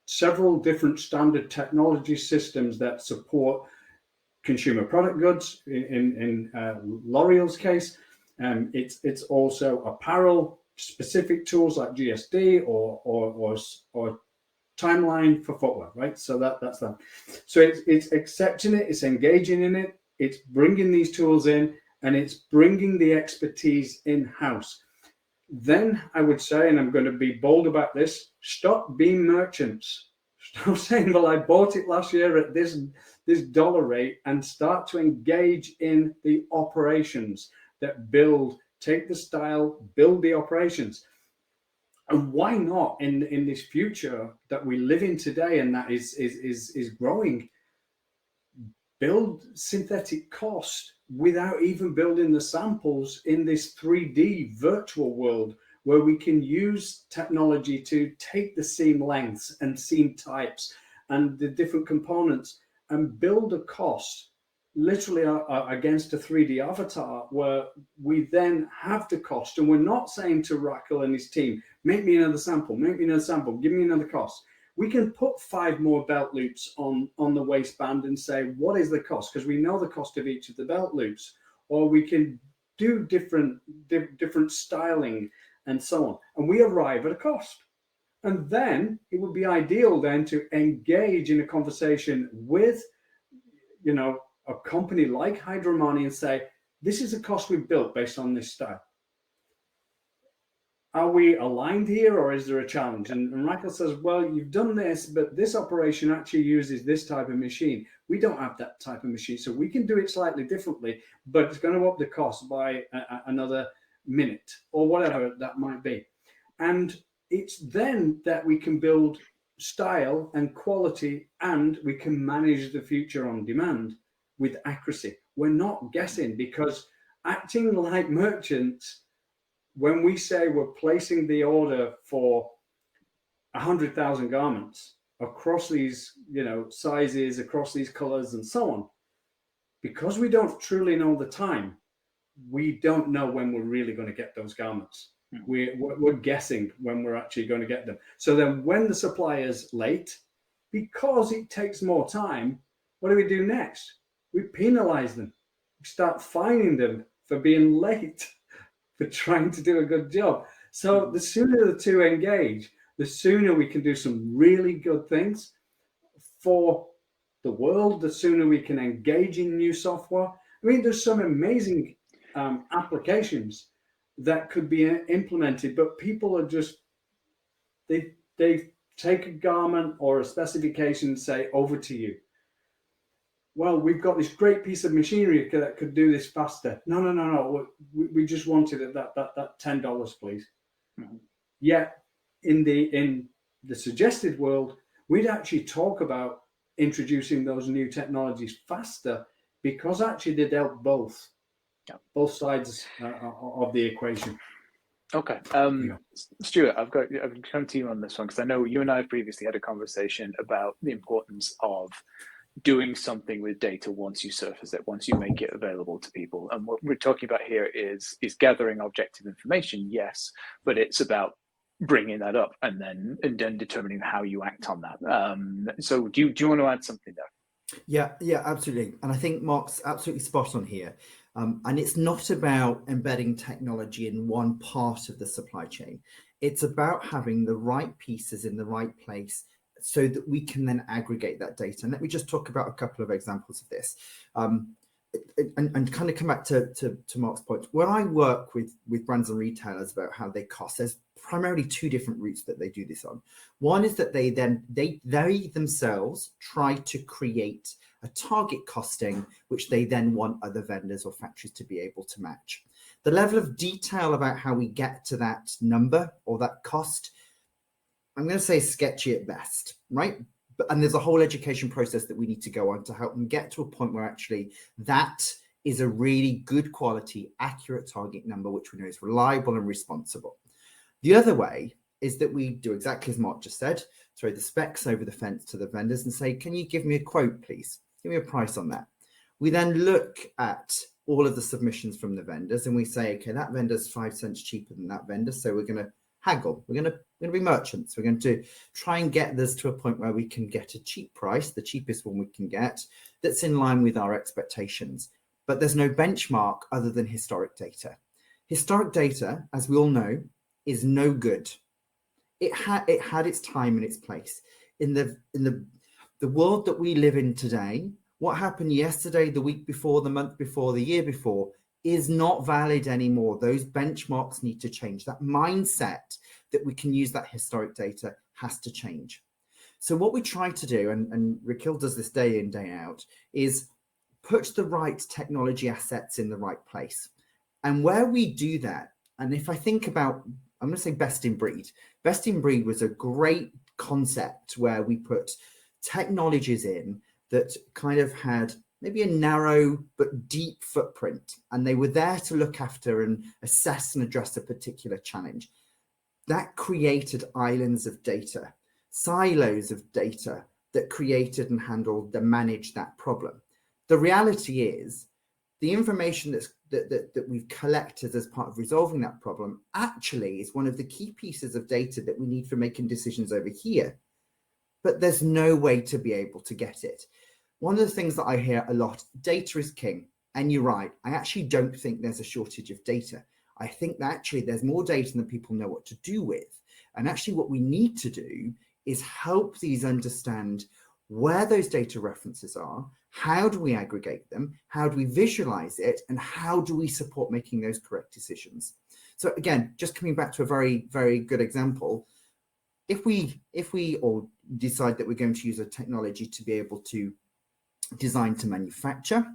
several different standard technology systems that support consumer product goods. In L'Oreal's case, it's also apparel specific tools like GSD or timeline for footwear, right? So that's that. So it's accepting it, it's engaging in it, it's bringing these tools in, and it's bringing the expertise in-house. Then I would say, and I'm going to be bold about this, stop being merchants. Stop saying, well, I bought it last year at this dollar rate, and start to engage in the operations that build, take the style, build the operations. And why not in this future that we live in today and that is growing, build synthetic cost without even building the samples in this 3D virtual world, where we can use technology to take the seam lengths and seam types and the different components and build a cost literally against a 3D avatar, where we then have the cost. And we're not saying to Raquel and his team, make me another sample, give me another cost. We can put 5 more belt loops on the waistband and say, what is the cost? Because we know the cost of each of the belt loops. Or we can do different styling and so on. And we arrive at a cost. And then it would be ideal then to engage in a conversation with, a company like Hydromani and say, this is a cost we've built based on this style. Are we aligned here, or is there a challenge? And Raquel says, well, you've done this, but this operation actually uses this type of machine. We don't have that type of machine, so we can do it slightly differently, but it's going to up the cost by another minute or whatever that might be. And it's then that we can build style and quality, and we can manage the future on demand with accuracy. We're not guessing, because acting like merchants, when we say we're placing the order for 100,000 garments across these, sizes, across these colors and so on, because we don't truly know the time, we don't know when we're really going to get those garments. We're guessing when we're actually going to get them. So then when the supplier's late, because it takes more time, what do we do next? We penalize them. We start fining them for being late, for trying to do a good job. So the sooner the two engage, the sooner we can do some really good things for the world, the sooner we can engage in new software. I mean, there's some amazing applications that could be implemented, but people are just, they take a garment or a specification and say, over to you. Well, we've got this great piece of machinery that could do this faster. No. We just wanted it that $10, please. Mm-hmm. Yet in the suggested world, we'd actually talk about introducing those new technologies faster, because actually they dealt both sides of the equation. Okay. Stuart, I've come to you on this one, because I know you and I have previously had a conversation about the importance of doing something with data once you surface it, once you make it available to people. And what we're talking about here is gathering objective information, yes, but it's about bringing that up and then determining how you act on that. So do you want to add something there? Yeah, absolutely. And I think Mark's absolutely spot on here. And it's not about embedding technology in one part of the supply chain. It's about having the right pieces in the right place, so that we can then aggregate that data. And let me just talk about a couple of examples of this, and kind of come back to Mark's point. When I work with brands and retailers about how they cost, there's primarily 2 different routes that they do this on. One is that they themselves try to create a target costing, which they then want other vendors or factories to be able to match. The level of detail about how we get to that number or that cost, I'm going to say sketchy at best, right? And there's a whole education process that we need to go on to help them get to a point where actually that is a really good quality, accurate target number, which we know is reliable and responsible. The other way is that we do exactly as Mark just said, throw the specs over the fence to the vendors and say, can you give me a quote, please? Give me a price on that. We then look at all of the submissions from the vendors and we say, okay, that vendor's 5 cents cheaper than that vendor, so we're going to haggle. We're going to be merchants. We're going to try and get this to a point where we can get a cheap price, the cheapest one we can get, that's in line with our expectations. But there's no benchmark other than historic data. Historic data, as we all know, is no good. It had its time and its place. In the world that we live in today, what happened yesterday, the week before, the month before, the year before is not valid anymore. Those benchmarks need to change. That mindset that we can use that historic data has to change. So what we try to do, and Raquel does this day in, day out, is put the right technology assets in the right place. And where we do that, and if I think about, I'm going to say best in breed. Best in breed was a great concept where we put technologies in that kind of had maybe a narrow but deep footprint, and they were there to look after and assess and address a particular challenge. That created islands of data, silos of data that created and handled and managed that problem. The reality is the information that we've collected as part of resolving that problem actually is one of the key pieces of data that we need for making decisions over here. But there's no way to be able to get it. One of the things that I hear a lot, data is king. And you're right, I actually don't think there's a shortage of data. I think that actually there's more data than people know what to do with. And actually what we need to do is help these understand where those data references are, how do we aggregate them, how do we visualize it, and how do we support making those correct decisions. So again, just coming back to a very, very good example, if we all decide that we're going to use a technology to be able to design to manufacture,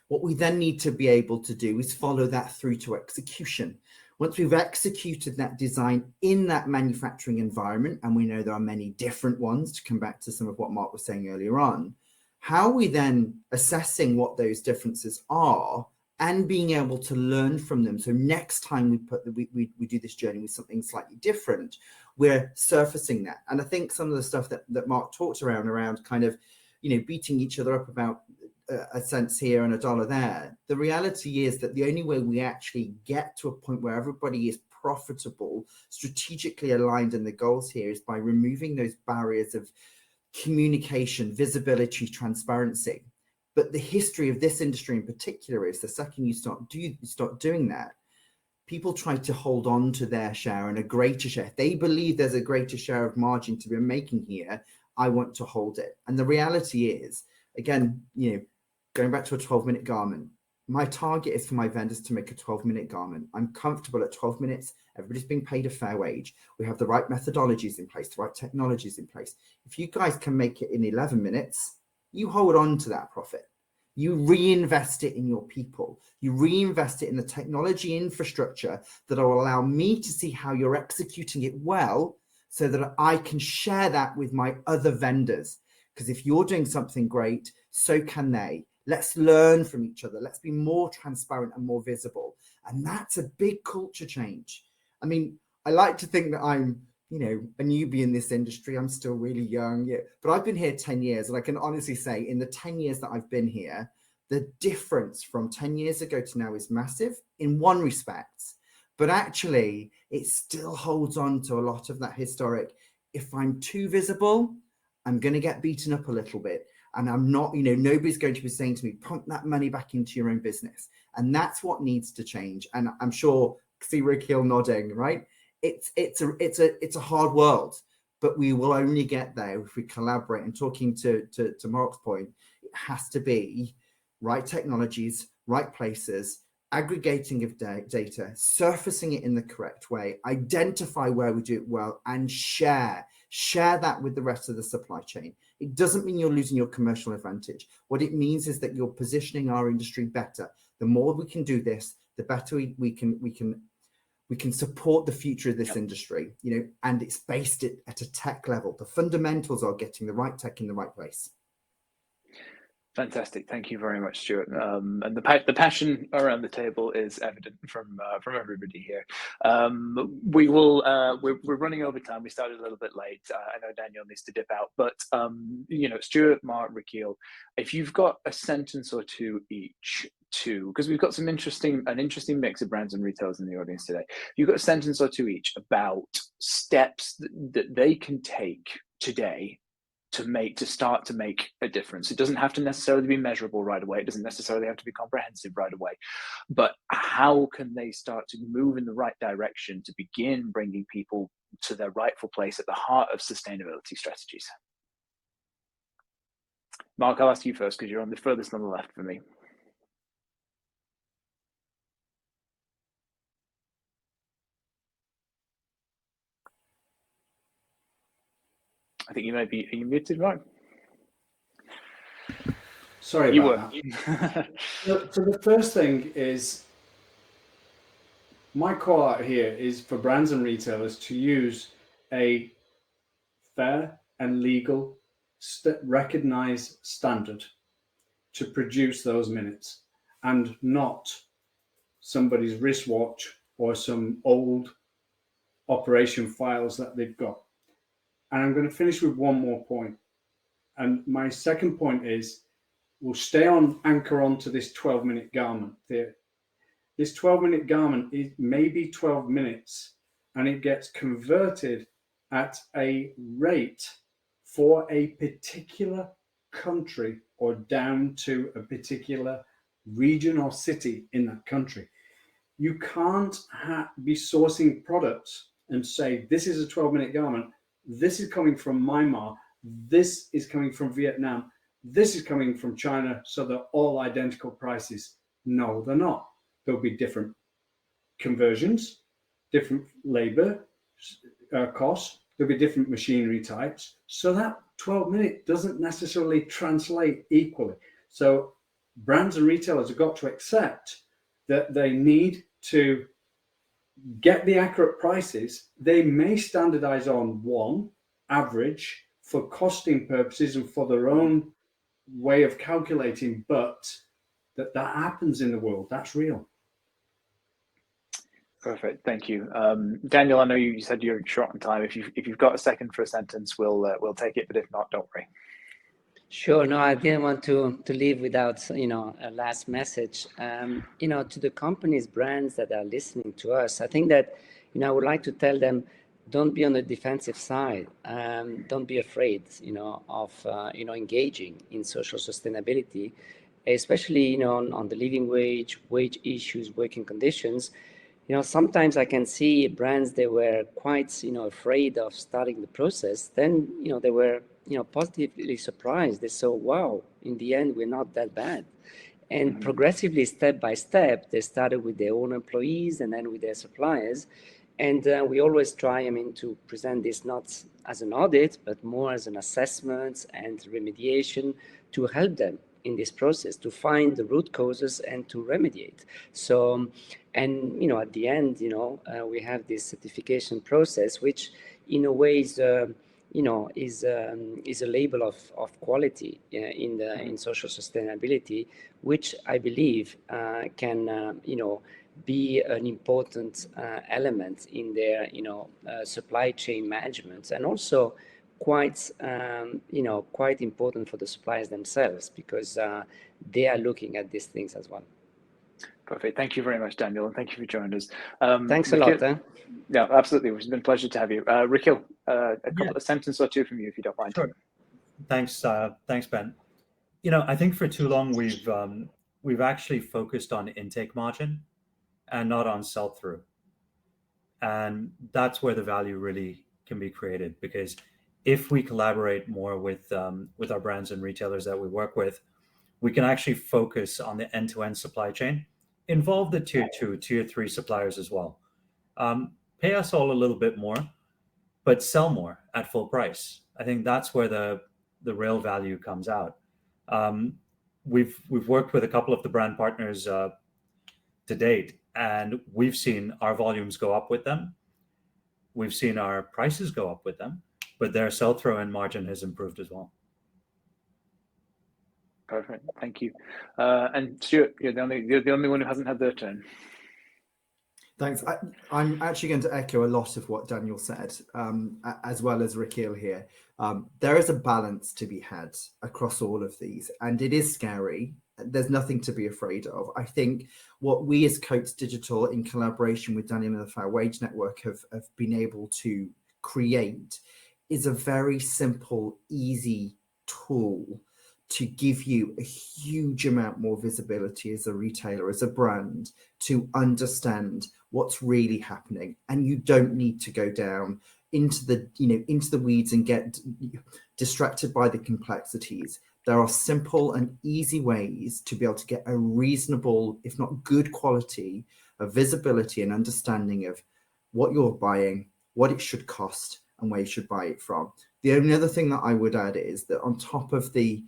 what we then need to be able to do is follow that through to execution. Once we've executed that design in that manufacturing environment, and we know there are many different ones, to come back to some of what Mark was saying earlier on, how are we then assessing what those differences are and being able to learn from them? So next time we do this journey with something slightly different, we're surfacing that. And I think some of the stuff that Mark talked around kind of, beating each other up about a cents here and a dollar there. The reality is that the only way we actually get to a point where everybody is profitable, strategically aligned in the goals here is by removing those barriers of communication, visibility, transparency. But the history of this industry in particular is the second you start doing that, people try to hold on to their share and a greater share. If they believe there's a greater share of margin to be making here, I want to hold it. And the reality is, again, going back to a 12-minute garment, my target is for my vendors to make a 12-minute garment. I'm comfortable at 12 minutes. Everybody's being paid a fair wage. We have the right methodologies in place, the right technologies in place. If you guys can make it in 11 minutes, you hold on to that profit. You reinvest it in your people. You reinvest it in the technology infrastructure that will allow me to see how you're executing it well so that I can share that with my other vendors. Because if you're doing something great, so can they. Let's learn from each other. Let's be more transparent and more visible. And that's a big culture change. I mean, I like to think that I'm, a newbie in this industry. I'm still really young, but I've been here 10 years. And I can honestly say in the 10 years that I've been here, the difference from 10 years ago to now is massive in one respect. But actually, it still holds on to a lot of that historic. If I'm too visible, I'm going to get beaten up a little bit. And I'm not, nobody's going to be saying to me, pump that money back into your own business. And that's what needs to change. And I'm sure, see Rick Hill nodding, right? It's a hard world, but we will only get there if we collaborate. And talking to Mark's point, it has to be right technologies, right places, aggregating of data, surfacing it in the correct way, identify where we do it well, and share that with the rest of the supply chain. It doesn't mean you're losing your commercial advantage. What it means is that you're positioning our industry better. The more we can do this, the better we can support the future of this industry, and it's based at a tech level. The fundamentals are getting the right tech in the right place. Fantastic, thank you very much, Stuart. And the passion around the table is evident from everybody here. We're running over time. We started a little bit late. I know Daniel needs to dip out, but Stuart, Mark, Raquel, if you've got a sentence or two each, because we've got an interesting mix of brands and retailers in the audience today. You've got a sentence or two each about steps that they can take today to start to make a difference. It doesn't have to necessarily be measurable right away. It doesn't necessarily have to be comprehensive right away. But how can they start to move in the right direction to begin bringing people to their rightful place at the heart of sustainability strategies? Mark, I'll ask you first because you're on the furthest on the left for me. I think you might be. Are you muted, Mark? Sorry You about were. that. So the first thing is, my call out here is for brands and retailers to use a fair and legal recognized standard to produce those minutes, and not somebody's wristwatch or some old operation files that they've got. And I'm going to finish with one more point. And my second point is, we'll anchor on to this 12-minute garment theory. This 12-minute garment is maybe 12 minutes, and it gets converted at a rate for a particular country or down to a particular region or city in that country. You can't be sourcing products and say, this is a 12-minute garment, this is coming from Myanmar, this is coming from Vietnam, this is coming from China, so they're all identical prices. No, they're not. There'll be different conversions, different labor costs, there'll be different machinery types. So that 12-minute doesn't necessarily translate equally. So brands and retailers have got to accept that they need to get the accurate prices. They may standardize on one average for costing purposes and for their own way of calculating, but that happens in the world. That's real. Perfect, thank you, Daniel. I know you said you're short on time. If you've got a second for a sentence, we'll take it. But if not, don't worry. Sure. No, I didn't want to leave without a last message. To the companies, brands that are listening to us, I think that I would like to tell them, don't be on the defensive side. Don't be afraid of engaging in social sustainability, especially on the living wage issues, working conditions. Sometimes I can see brands, they were quite afraid of starting the process. Then they were positively surprised. They saw, wow, in the end we're not that bad. And progressively, step by step, they started with their own employees and then with their suppliers. And we always try, to present this not as an audit, but more as an assessment and remediation to help them in this process, to find the root causes and to remediate. So, and at the end, we have this certification process, which in a way is a label of quality in social sustainability, which I believe can be an important element in their supply chain management, and also quite important for the suppliers themselves, because they are looking at these things as well. Perfect. Thank you very much, Daniel, and thank you for joining us. Thanks a lot. Yeah, absolutely. It's been a pleasure to have you. Rikhil, a couple of sentences or two from you, if you don't mind. Sure. Thanks, Ben. I think for too long we've actually focused on intake margin and not on sell-through, and that's where the value really can be created. Because if we collaborate more with our brands and retailers that we work with, we can actually focus on the end-to-end supply chain, involve the tier 2, tier 3 suppliers as well. Pay us all a little bit more, but sell more at full price. I think that's where the real value comes out. We've worked with a couple of the brand partners to date, and we've seen our volumes go up with them. We've seen our prices go up with them, but their sell-through and margin has improved as well. Perfect, thank you. And Stuart, you're the only one who hasn't had their turn. Thanks. I'm actually going to echo a lot of what Daniel said, as well as Rikhil here. There is a balance to be had across all of these, and it is scary. There's nothing to be afraid of. I think what we as Coates Digital, in collaboration with Daniel and the Fair Wage Network, have been able to create is a very simple, easy tool to give you a huge amount more visibility as a retailer, as a brand, to understand what's really happening. And you don't need to go down into the, into the weeds and get distracted by the complexities. There are simple and easy ways to be able to get a reasonable, if not good quality of visibility and understanding of what you're buying, what it should cost, and where you should buy it from. The only other thing that I would add is that on top of the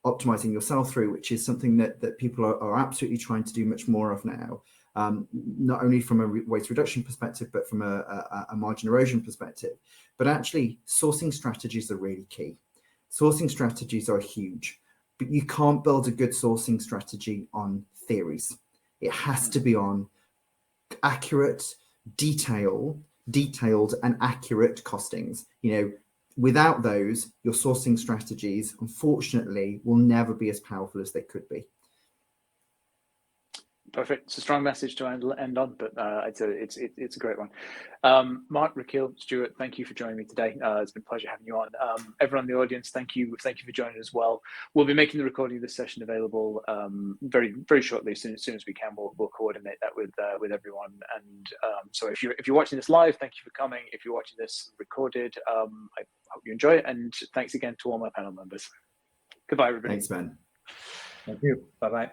optimizing your sell-through, which is something that people are absolutely trying to do much more of now, not only from a waste reduction perspective, but from a margin erosion perspective, but actually sourcing strategies are really key. Sourcing strategies are huge, but you can't build a good sourcing strategy on theories. It has to be on accurate, detailed and accurate costings. Without those, your sourcing strategies, unfortunately, will never be as powerful as they could be. Perfect. It's a strong message to end on, but it's a great one. Mark, Raquel, Stuart, thank you for joining me today. It's been a pleasure having you on. Everyone in the audience, thank you for joining as well. We'll be making the recording of this session available very shortly. As soon as we can, we'll coordinate that with everyone. And so if you're watching this live, thank you for coming. If you're watching this recorded, I hope you enjoy it. And thanks again to all my panel members. Goodbye, everybody. Thanks, Ben. Thank you. Bye-bye.